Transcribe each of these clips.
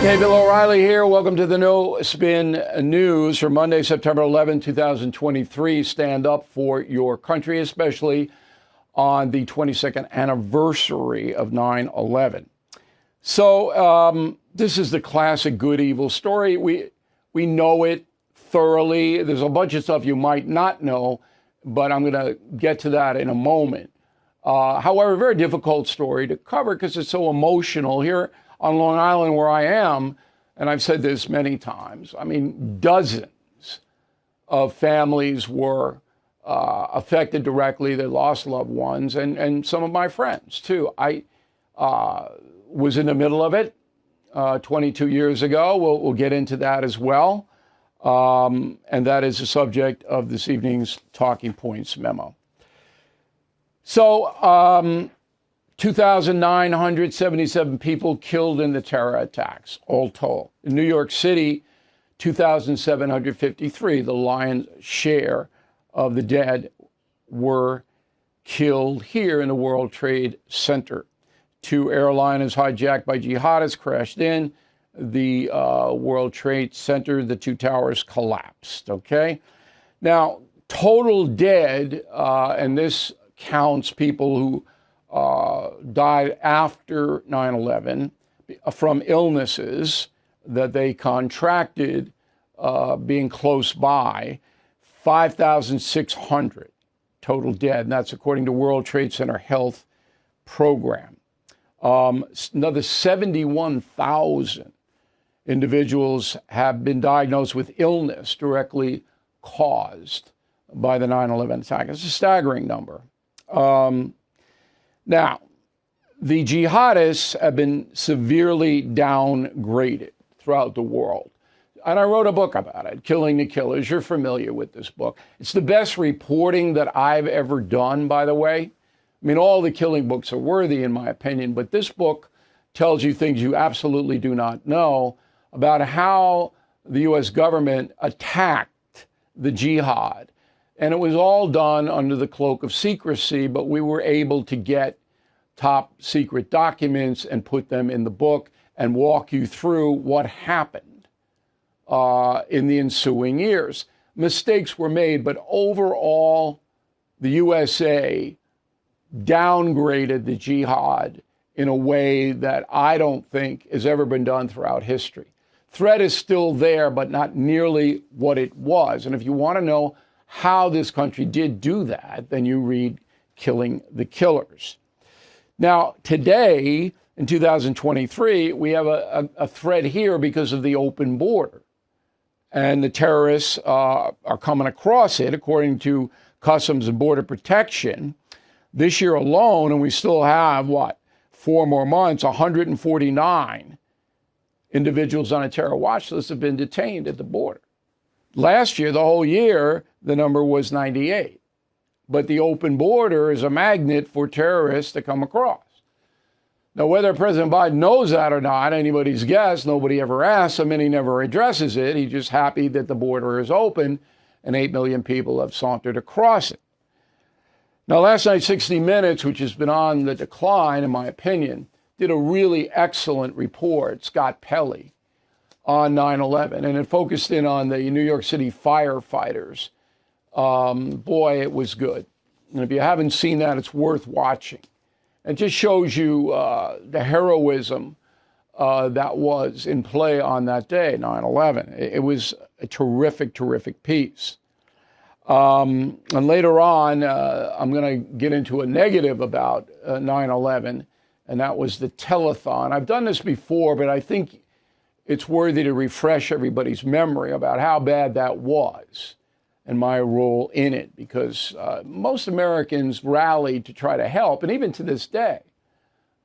Okay, Bill O'Reilly here. Welcome to the No Spin News for Monday, September 11, 2023. Stand up for your country, especially on the 22nd anniversary of 9/11. So this is the classic good evil story. We know it thoroughly. There's a bunch of stuff you might not know, but I'm going to get to that in a moment. However, very difficult story to cover because it's so emotional here on Long Island where I am, and I've said this many times. I mean, dozens of families were affected directly. They lost loved ones, and some of my friends too. I was in the middle of it 22 years ago. We'll get into that as well. And that is the subject of this evening's Talking Points memo. So, 2,977 people killed in the terror attacks, all told. In New York City, 2,753, the lion's share of the dead were killed here in the World Trade Center. 2 airliners hijacked by jihadists crashed in the World Trade Center. The 2 towers collapsed, okay? Now, total dead, and this counts people who died after 9/11 from illnesses that they contracted being close by, 5,600 total dead. And that's according to World Trade Center Health Program. Another 71,000 individuals have been diagnosed with illness directly caused by the 9/11 attack. It's a staggering number. Now, the jihadists have been severely downgraded throughout the world. And I wrote a book about it, Killing the Killers. You're familiar with this book. It's the best reporting that I've ever done, by the way. I mean, all the killing books are worthy, in my opinion, but this book tells you things you absolutely do not know about how the U.S. government attacked the jihad. And it was all done under the cloak of secrecy, but we were able to get top secret documents and put them in the book and walk you through what happened in the ensuing years. Mistakes were made, but overall, the USA downgraded the jihad in a way that I don't think has ever been done throughout history. Threat is still there, but not nearly what it was. And if you want to know how this country did do that, then you read Killing the Killers. Now, today, in 2023, we have a threat here because of the open border. And the terrorists are coming across it, according to Customs and Border Protection. This year alone, and we still have, 4 more months, 149 individuals on a terror watch list have been detained at the border. Last year, the whole year, the number was 98. But the open border is a magnet for terrorists to come across. Now, whether President Biden knows that or not, anybody's guess. Nobody ever asks him, and he never addresses it. He's just happy that the border is open and 8 million people have sauntered across it. Now, last night, 60 Minutes, which has been on the decline, in my opinion, did a really excellent report, Scott Pelley, on 9/11, and it focused in on the New York City firefighters. Boy, it was good. And if you haven't seen that, it's worth watching. It just shows you the heroism that was in play on that day, 9/11. It was a terrific, terrific piece. And later on, I'm going to get into a negative about 9/11, and that was the telethon. I've done this before, but I think it's worthy to refresh everybody's memory about how bad that was and my role in it, because most Americans rallied to try to help, and even to this day.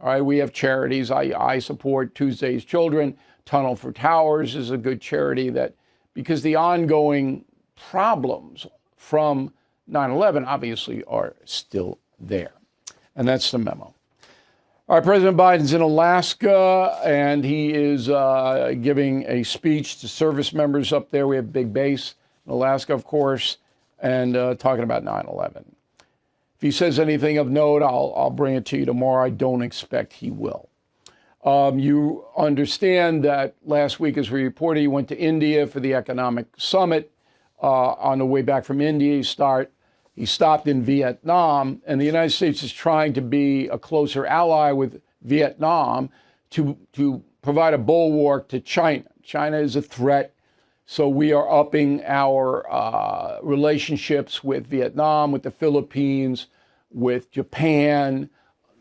All right, we have charities. I support Tuesday's Children. Tunnel for Towers is a good charity that, because the ongoing problems from 9/11 obviously are still there. And that's the memo. All right, President Biden's in Alaska, and he is giving a speech to service members up there. We have a big base in Alaska, of course, and talking about 9/11. If he says anything of note, I'll bring it to you tomorrow. I don't expect he will. You understand that last week, as we reported, he went to India for the economic summit. On the way back from India, he stopped in Vietnam, and the United States is trying to be a closer ally with Vietnam to provide a bulwark to China. China is a threat, so we are upping our relationships with Vietnam, with the Philippines, with Japan,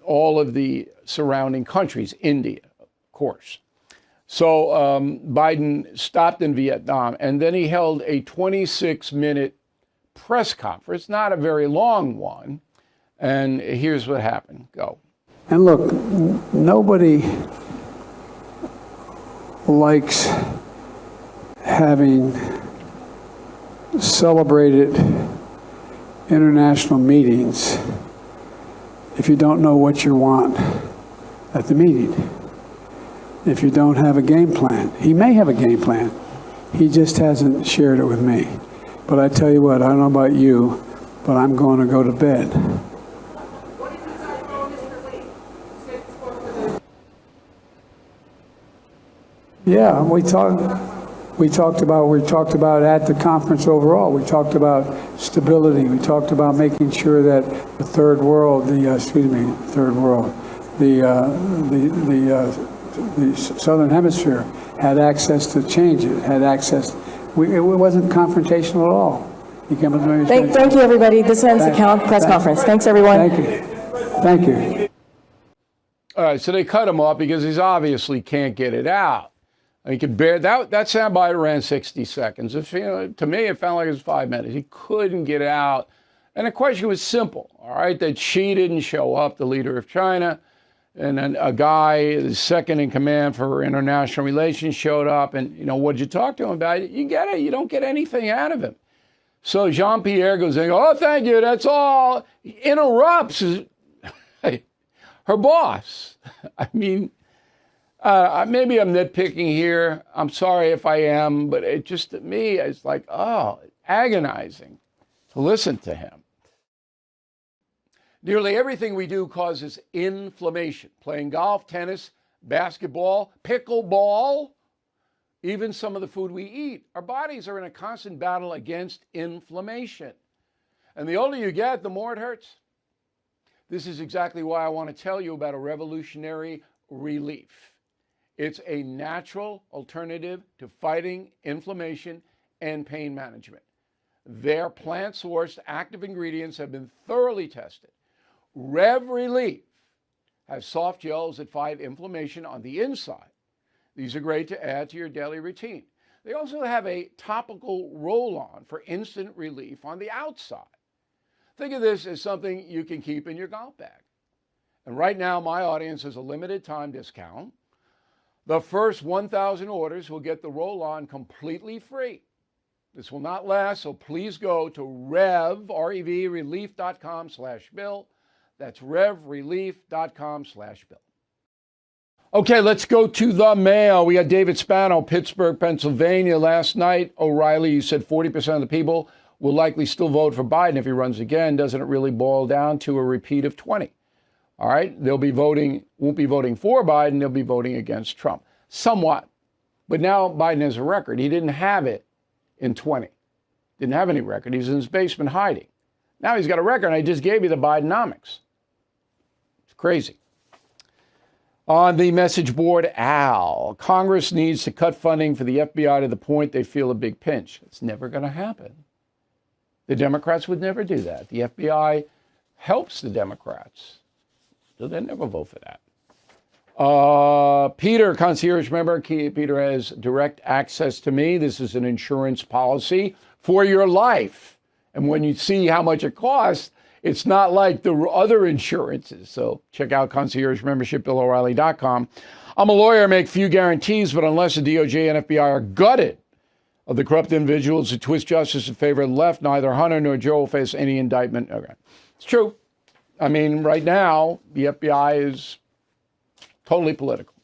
all of the surrounding countries, India, of course. So Biden stopped in Vietnam, and then he held a 26-minute press conference, not a very long one. And here's what happened. Go. And look, nobody likes having celebrated international meetings if you don't know what you want at the meeting. If you don't have a game plan. He may have a game plan. He just hasn't shared it with me. But I tell you what, I don't know about you, but I'm going to go to bed. What did you decide on Mr. Lee? Yeah, we talked about at the conference overall. We talked about stability. We talked about making sure that the Southern Hemisphere had access to change it, had access. It wasn't confrontational at all. He came up to me. Thank you, everybody. This ends the press conference. Thanks, everyone. Thank you. Thank you. All right, so they cut him off because he obviously can't get it out. He could bear that soundbite ran 60 seconds. To me, it felt like it was 5 minutes. He couldn't get it out. And the question was simple, all right, that Xi didn't show up, the leader of China. And then a guy, the second in command for international relations, showed up. And, what'd you talk to him about? You get it. You don't get anything out of him. So Jean-Pierre goes in, oh, thank you, that's all. He interrupts her boss. I mean, maybe I'm nitpicking here. I'm sorry if I am. But it just, to me, it's like, agonizing to listen to him. Nearly everything we do causes inflammation. Playing golf, tennis, basketball, pickleball, even some of the food we eat. Our bodies are in a constant battle against inflammation. And the older you get, the more it hurts. This is exactly why I want to tell you about a revolutionary relief. It's a natural alternative to fighting inflammation and pain management. Their plant-sourced active ingredients have been thoroughly tested. Rev Relief has soft gels that fight inflammation on the inside. These are great to add to your daily routine. They also have a topical roll-on for instant relief on the outside. Think of this as something you can keep in your golf bag. And right now, my audience has a limited time discount. The first 1,000 orders will get the roll-on completely free. This will not last, so please go to revrelief.com/bill. That's revrelief.com/bill. Okay, let's go to the mail. We got David Spano, Pittsburgh, Pennsylvania. Last night, O'Reilly, you said 40% of the people will likely still vote for Biden if he runs again. Doesn't it really boil down to a repeat of 20? All right, won't be voting for Biden, they'll be voting against Trump. Somewhat. But now Biden has a record. He didn't have it in 20. Didn't have any record. He was in his basement hiding. Now he's got a record. I just gave you the Bidenomics. It's crazy. On the message board, Al, Congress needs to cut funding for the FBI to the point they feel a big pinch. It's never going to happen. The Democrats would never do that. The FBI helps the Democrats. So they'll never vote for that. Peter, concierge member. Peter has direct access to me. This is an insurance policy for your life. And when you see how much it costs, it's not like the other insurances. So check out concierge membership, BillO'Reilly.com. I'm a lawyer, make few guarantees, but unless the DOJ and FBI are gutted of the corrupt individuals who twist justice in favor of the left, neither Hunter nor Joe will face any indictment. Okay. It's true. I mean, right now, the FBI is totally political.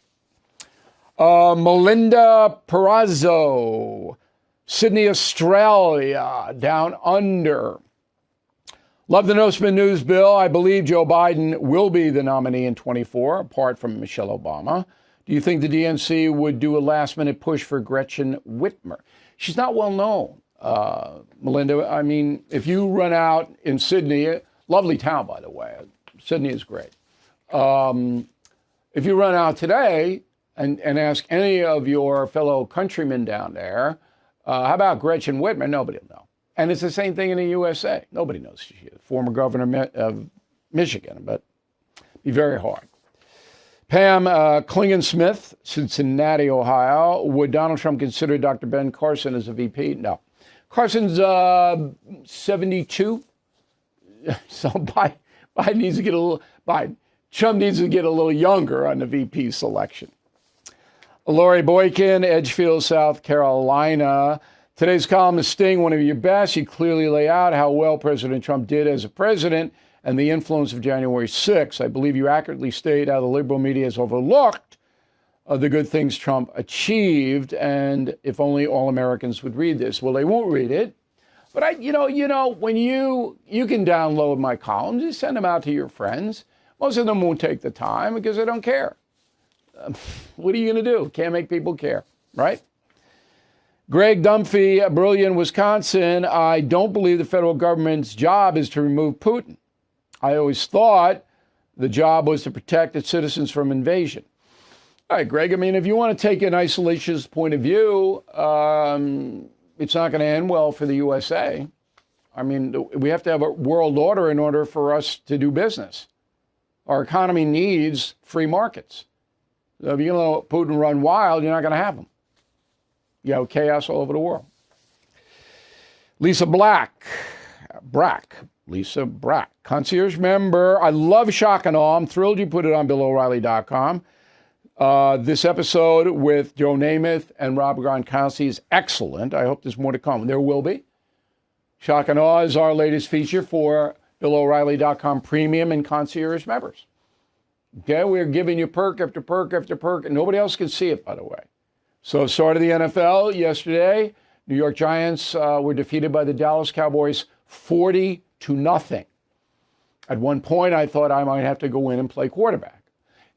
Melinda Perazzo, Sydney, Australia, down under. Love the No Spin News, Bill. I believe Joe Biden will be the nominee in 24, apart from Michelle Obama. Do you think the DNC would do a last-minute push for Gretchen Whitmer? She's not well known, Melinda. I mean, if you run out in Sydney, lovely town, by the way. Sydney is great. If you run out today and ask any of your fellow countrymen down there, how about Gretchen Whitmer? Nobody will know. And it's the same thing in the USA. Nobody knows she is. Former governor of Michigan, but be very hard. Pam Klingon-Smith, Cincinnati, Ohio. Would Donald Trump consider Dr. Ben Carson as a VP? No. Carson's 72. So Biden needs to get a little, Trump needs to get a little younger on the VP selection. Lori Boykin, Edgefield, South Carolina. Today's column is Sting, one of your best. You clearly lay out how well President Trump did as a president and the influence of January 6th. I believe you accurately state how the liberal media has overlooked the good things Trump achieved, and if only all Americans would read this. Well, they won't read it. But when you can download my columns, just send them out to your friends. Most of them won't take the time because they don't care. What are you going to do? Can't make people care, right? Greg Dunphy, Brilliant, Wisconsin. I don't believe the federal government's job is to remove Putin. I always thought the job was to protect its citizens from invasion. All right, Greg, I mean, if you want to take an isolationist point of view, it's not going to end well for the USA. I mean, we have to have a world order in order for us to do business. Our economy needs free markets. So if you're going to let Putin run wild, you're not going to have them. You have chaos all over the world. Lisa Lisa Brack, concierge member. I love Shock and Awe. I'm thrilled you put it on BillO'Reilly.com. This episode with Joe Namath and Rob Gronkowski is excellent. I hope there's more to come. There will be. Shock and Awe is our latest feature for BillO'Reilly.com premium and concierge members. Okay, we're giving you perk after perk after perk, and nobody else can see it, by the way. So, start of the NFL yesterday. New York Giants were defeated by the Dallas Cowboys 40-0. At one point, I thought I might have to go in and play quarterback.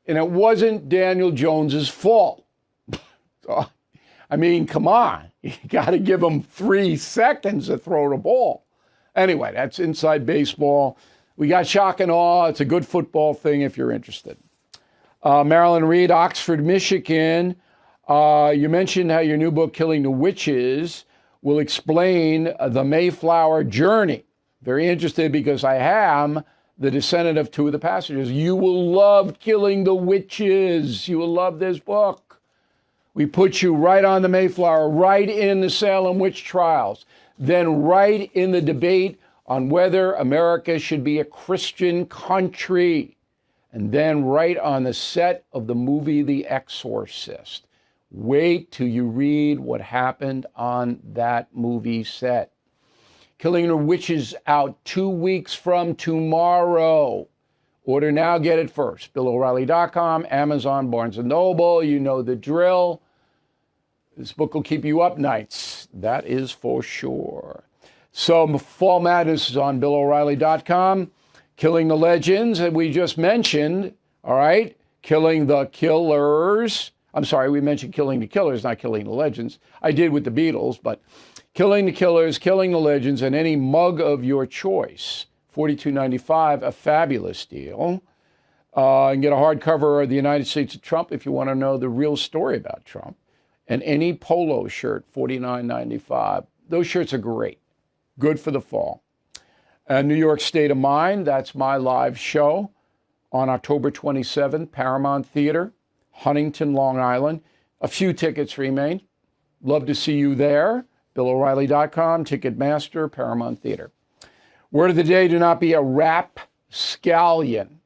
And it wasn't Daniel Jones's fault. So, I mean, come on. You got to give him 3 seconds to throw the ball. Anyway, that's inside baseball. We got Shock and Awe. It's a good football thing if you're interested. Marilyn Reed, Oxford, Michigan. You mentioned how your new book, Killing the Witches, will explain the Mayflower journey. Very interested because I am the descendant of 2 of the passengers. You will love Killing the Witches. You will love this book. We put you right on the Mayflower, right in the Salem witch trials, then right in the debate on whether America should be a Christian country, and then right on the set of the movie The Exorcist. Wait till you read what happened on that movie set. Killing the Witches out 2 weeks from tomorrow. Order now, get it first. BillO'Reilly.com, Amazon, Barnes & Noble. You know the drill. This book will keep you up nights. That is for sure. So Fall Madness is on BillO'Reilly.com. Killing the Legends, that we just mentioned, all right? Killing the Killers. I'm sorry, we mentioned Killing the Killers, not Killing the Legends. I did with the Beatles, but Killing the Killers, Killing the Legends, and any mug of your choice. $42.95, a fabulous deal. And get a hardcover of The United States of Trump if you want to know the real story about Trump. And any polo shirt, $49.95. Those shirts are great. Good for the fall. New York State of Mind, that's my live show on October 27th, Paramount Theater, Huntington, Long Island. A few tickets remain. Love to see you there. BillO'Reilly.com, Ticketmaster, Paramount Theater. Word of the day, do not be a rapscallion.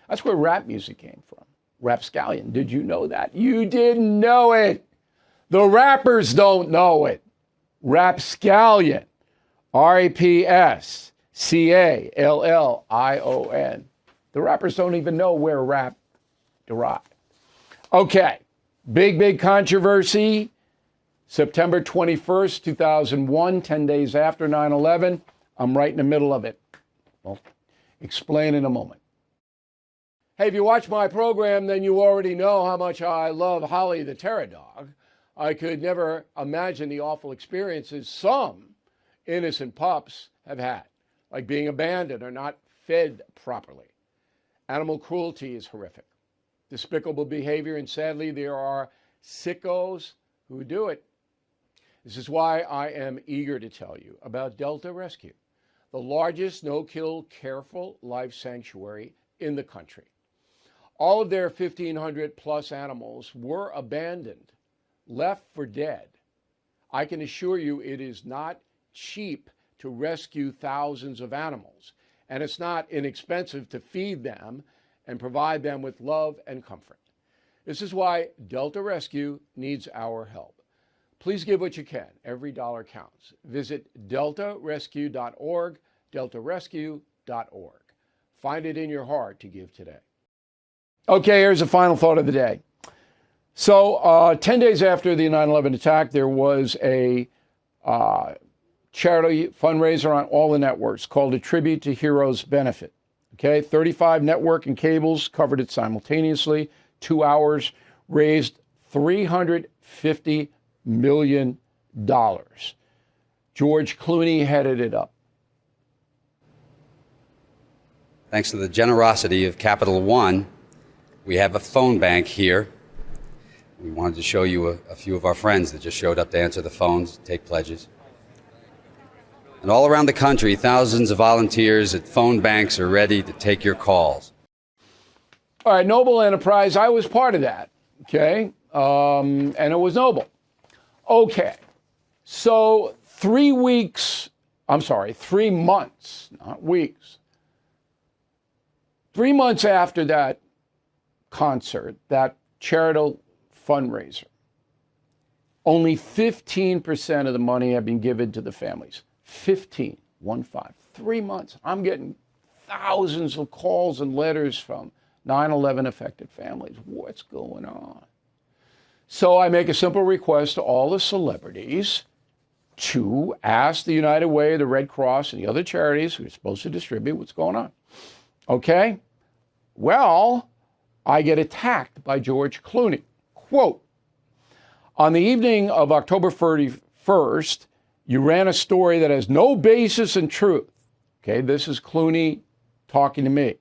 That's where rap music came from. Rapscallion. Did you know that? You didn't know it. The rappers don't know it. Rapscallion. RAPSCALLION. The rappers don't even know where rap derived. Okay. Big controversy. September 21st, 2001, 10 days after 9/11. I'm right in the middle of it. Well, explain in a moment. Hey, if you watch my program, then you already know how much I love Holly the Terror Dog. I could never imagine the awful experiences some innocent pups have had, like being abandoned or not fed properly. Animal cruelty is horrific, despicable behavior, and sadly, there are sickos who do it. This is why I am eager to tell you about Delta Rescue, the largest no-kill, careful life sanctuary in the country. All of their 1,500 plus animals were abandoned, left for dead. I can assure you it is not cheap to rescue thousands of animals, and it's not inexpensive to feed them and provide them with love and comfort. This is why Delta Rescue needs our help. Please give what you can. Every dollar counts. Visit deltarescue.org, deltarescue.org. Find it in your heart to give today. Okay, here's the final thought of the day. So 10 days after the 9/11 attack, there was a charity fundraiser on all the networks called A Tribute to Heroes Benefit. Okay, 35 network and cables covered it simultaneously. 2 hours, raised $350 million. George Clooney headed it up. Thanks to the generosity of Capital One, we have a phone bank here. We wanted to show you a few of our friends that just showed up to answer the phones, take pledges. And all around the country, thousands of volunteers at phone banks are ready to take your calls. All right, Noble Enterprise, I was part of that, okay? And it was noble. Okay, so 3 months, not weeks. 3 months after that concert, that charitable fundraiser, only 15% of the money had been given to the families. 15. 3 months. I'm getting thousands of calls and letters from 9/11 affected families. What's going on? So I make a simple request to all the celebrities to ask the United Way, the Red Cross, and the other charities who are supposed to distribute what's going on. Okay? Well, I get attacked by George Clooney. Quote, on the evening of October 31st, you ran a story that has no basis in truth. Okay, this is Clooney talking to me.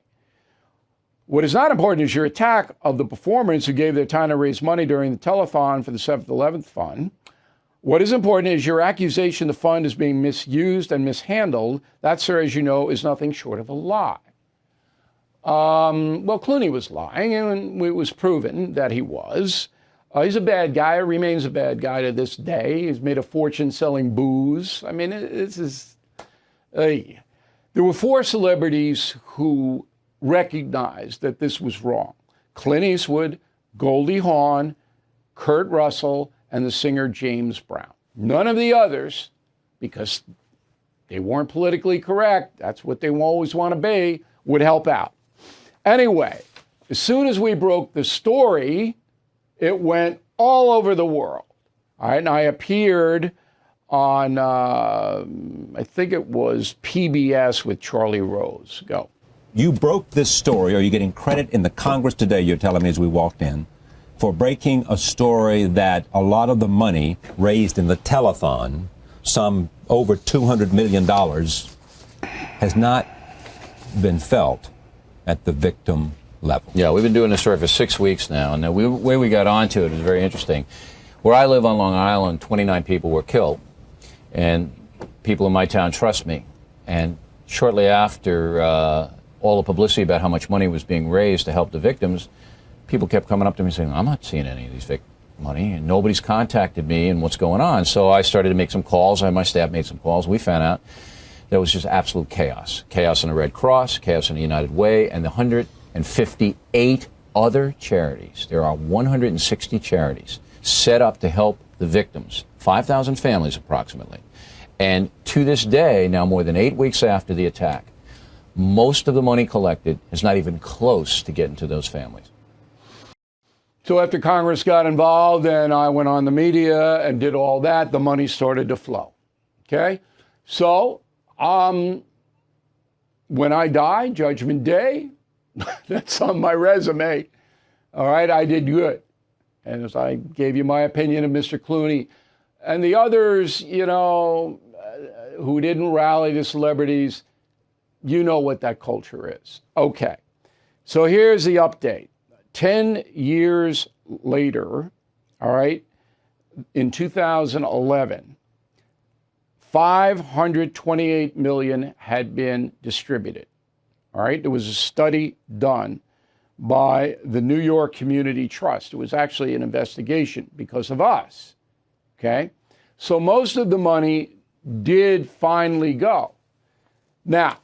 What is not important is your attack of the performers who gave their time to raise money during the telethon for the 7th 11th Fund. What is important is your accusation the fund is being misused and mishandled. That, sir, as you know, is nothing short of a lie. Well, Clooney was lying, and it was proven that he was. He's a bad guy, remains a bad guy to this day. He's made a fortune selling booze. I mean, this is... There were 4 celebrities who recognized that this was wrong. Clint Eastwood, Goldie Hawn, Kurt Russell, and the singer James Brown. None of the others, because they weren't politically correct, that's what they always want to be, would help out. Anyway, as soon as we broke the story, it went all over the world. All right, and I appeared on, I think it was PBS with Charlie Rose. Go. You broke this story. Are you getting credit in the Congress today, you're telling me as we walked in, for breaking a story that a lot of the money raised in the telethon, some over $200 million, has not been felt at the victim level? Yeah, we've been doing this story for 6 weeks now, and the way we got onto it is very interesting. Where I live on Long Island, 29 people were killed, and people in my town trust me. And shortly after all the publicity about how much money was being raised to help the victims, people kept coming up to me saying, I'm not seeing any of these money, and nobody's contacted me, and what's going on? So I started to make some calls. My staff made some calls. We found out there was just absolute chaos. Chaos in the Red Cross, chaos in the United Way, and the 158 other charities. There are 160 charities set up to help the victims, 5,000 families approximately. And to this day, now more than 8 weeks after the attack, most of the money collected is not even close to getting to those families. So after Congress got involved and I went on the media and did all that, the money started to flow. Okay? So when I die, Judgment Day, That's on my resume. All right, I did good. And as I gave you my opinion of Mr. Clooney and the others, who didn't rally the celebrities, you know what that culture is. Okay, so here's the update. 10 years later, all right, in 2011, 528 million had been distributed. All right, there was a study done by the New York Community Trust. It was actually an investigation because of us. Okay, so most of the money did finally go. Now,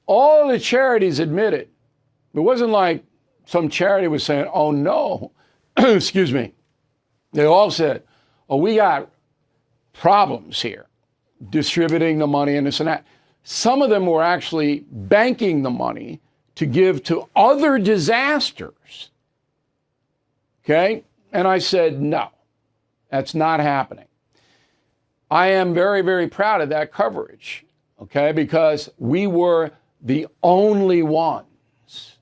all the charities admitted. It wasn't like some charity was saying, oh no, excuse me. They all said, oh, we got problems here distributing the money and this and that. Some of them were actually banking the money to give to other disasters. Okay? And I said, no, that's not happening. I am very, very proud of that coverage, okay? Because we were the only ones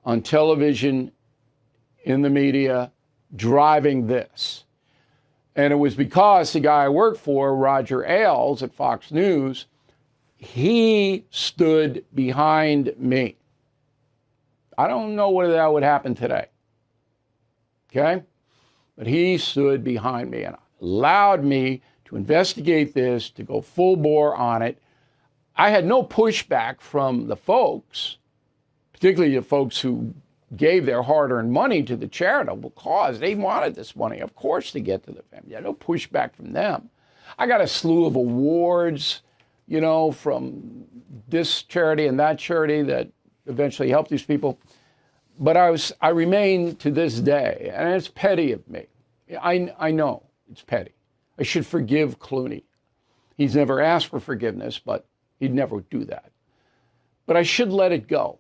on television, in the media, driving this. And it was because the guy I worked for, Roger Ailes at Fox News, he stood behind me. I don't know whether that would happen today. Okay? But he stood behind me and allowed me to investigate this, to go full bore on it. I had no pushback from the folks, particularly the folks who gave their hard-earned money to the charitable cause. They wanted this money, of course, to get to the family. I had no pushback from them. I got a slew of awards, from this charity and that charity that eventually helped these people. But I remain to this day, and it's petty of me. I know it's petty. I should forgive Clooney. He's never asked for forgiveness, but he'd never do that. But I should let it go.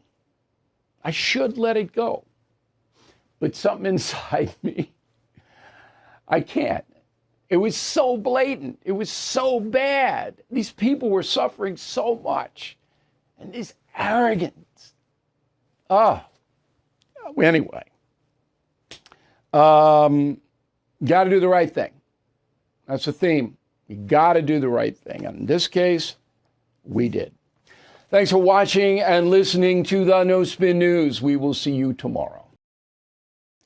I should let it go. But something inside me, I can't. It was so blatant. It was so bad. These people were suffering so much. And this arrogance. Anyway. Got to do the right thing. That's the theme. You got to do the right thing. And in this case, we did. Thanks for watching and listening to the No Spin News. We will see you tomorrow.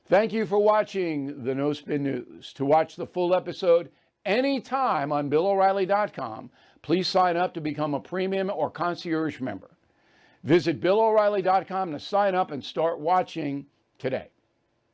Thank you for watching the No Spin News. To watch the full episode anytime on BillO'Reilly.com, please sign up to become a premium or concierge member. Visit BillO'Reilly.com to sign up and start watching today.